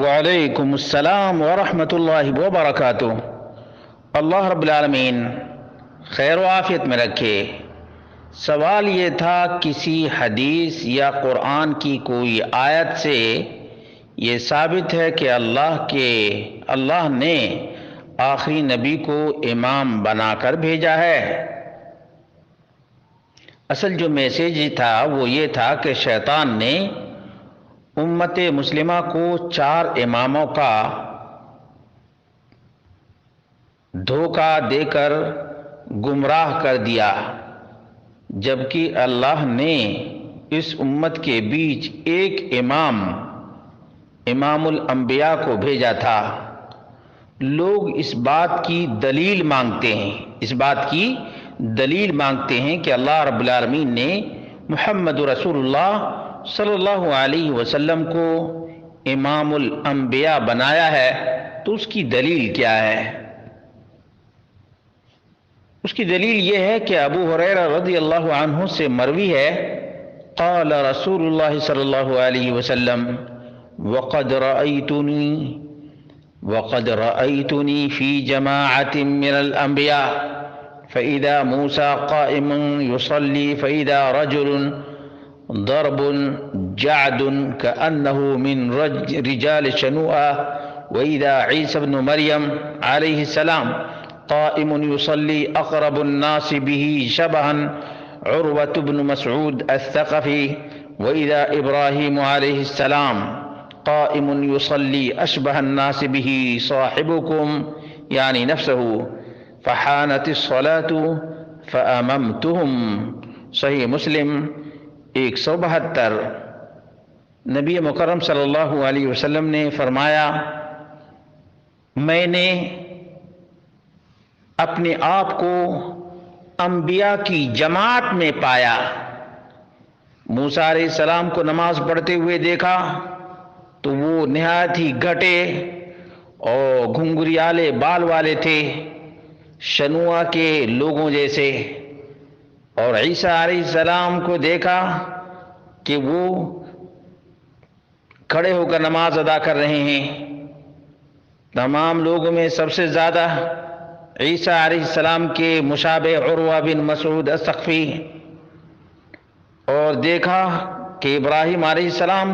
وعلیکم السلام ورحمۃ اللہ وبرکاتہ۔ اللہ رب العالمین خیر و عافیت میں رکھے۔ سوال یہ تھا، کسی حدیث یا قرآن کی کوئی آیت سے یہ ثابت ہے کہ اللہ نے آخری نبی کو امام بنا کر بھیجا ہے؟ اصل جو میسیج تھا وہ یہ تھا کہ شیطان نے امت مسلمہ کو 4 اماموں کا دھوکہ دے کر گمراہ کر دیا، جبکہ اللہ نے اس امت کے بیچ ایک امام الانبیاء کو بھیجا تھا۔ لوگ اس بات کی دلیل مانگتے ہیں کہ اللہ رب العالمین نے محمد رسول اللہ صلی اللہ علیہ وسلم کو امام الانبیاء بنایا ہے، تو اس کی دلیل کیا ہے؟ اس کی دلیل یہ ہے کہ ابو ہریرہ رضی اللہ عنہ سے مروی ہے، قال رسول اللہ صلی اللہ علیہ وسلم وقد رأيتني في جماعة من الأنبياء فإذا موسى قائم يصلي فإذا رجل ضرب جعد كأنه من رجال شنوءة وإذا عيسى بن مريم عليه السلام قائم يصلي أقرب الناس به شبها عروة بن مسعود الثقفي وإذا إبراهيم عليه السلام قائم يصلي أشبه الناس به صاحبكم يعني نفسه فحانت الصلاة فأممتهم۔ صحیح مسلم 172۔ نبی مکرم صلی اللہ علیہ وسلم نے فرمایا، میں نے اپنے آپ کو انبیاء کی جماعت میں پایا۔ موسیٰ علیہ السلام کو نماز پڑھتے ہوئے دیکھا تو وہ نہایت ہی گھٹے اور گھنگریالے بال والے تھے، شنوءہ کے لوگوں جیسے، اور عیسیٰ علیہ السلام کو دیکھا کہ وہ کھڑے ہو کر نماز ادا کر رہے ہیں۔ تمام لوگوں میں سب سے زیادہ عیسیٰ علیہ السلام کے مشابہ عروہ بن مسعود الثقفی، اور دیکھا کہ ابراہیم علیہ السلام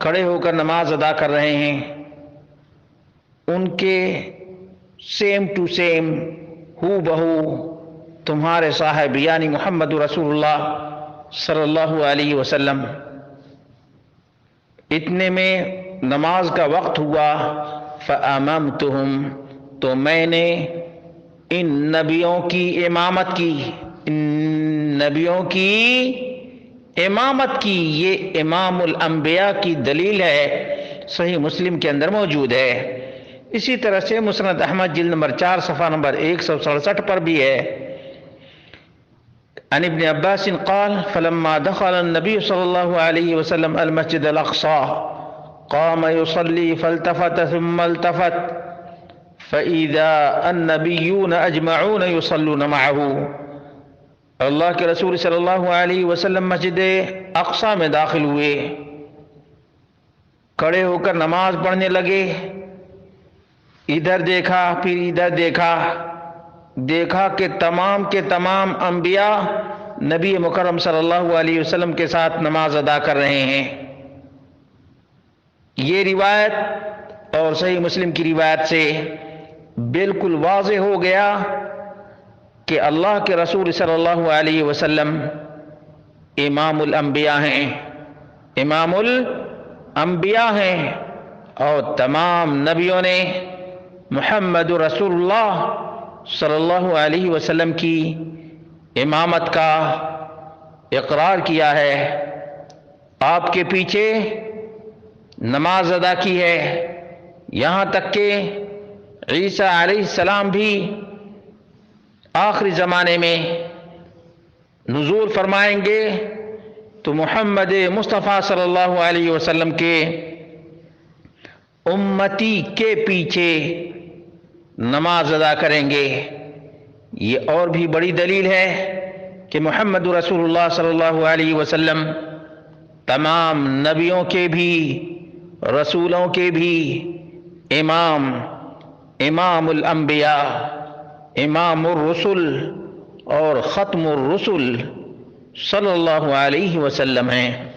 کھڑے ہو کر نماز ادا کر رہے ہیں۔ ان کے سیم ٹو سیم، ہو بہو تمہارے صاحب یعنی محمد رسول اللہ صلی اللہ علیہ وسلم۔ اتنے میں نماز کا وقت ہوا، فَأَمَمْتُهُمْ، تو میں نے ان نبیوں کی امامت کی۔ یہ امام الانبیاء کی دلیل ہے، صحیح مسلم کے اندر موجود ہے۔ اسی طرح سے مسند احمد جلد نمبر 4 صفحہ نمبر 167 پر بھی ہے۔ عن ابن عباس قال فلما دخل النبي صلى الله عليه وسلم المسجد الأقصى قام يصلي فالتفت ثم التفت فإذا النبيون أجمعون يصلون معه۔ اللہ کے رسول صلی اللہ علیہ وسلم مسجد اقصی میں داخل ہوئے، کھڑے ہو کر نماز پڑھنے لگے۔ ادھر دیکھا پھر ادھر دیکھا کہ تمام کے تمام انبیاء نبی مکرم صلی اللہ علیہ وسلم کے ساتھ نماز ادا کر رہے ہیں۔ یہ روایت اور صحیح مسلم کی روایت سے بالکل واضح ہو گیا کہ اللہ کے رسول صلی اللہ علیہ وسلم امام الانبیاء ہیں، اور تمام نبیوں نے محمد رسول اللہ صلی اللہ علیہ وسلم کی امامت کا اقرار کیا ہے، آپ کے پیچھے نماز ادا کی ہے۔ یہاں تک کہ عیسیٰ علیہ السلام بھی آخری زمانے میں نزول فرمائیں گے تو محمد مصطفیٰ صلی اللہ علیہ وسلم کے امتی کے پیچھے نماز ادا کریں گے۔ یہ اور بھی بڑی دلیل ہے کہ محمد رسول اللہ صلی اللہ علیہ وسلم تمام نبیوں کے بھی رسولوں کے بھی امام، امام الانبیاء، امام الرسل اور ختم الرسل صلی اللہ علیہ وسلم ہیں۔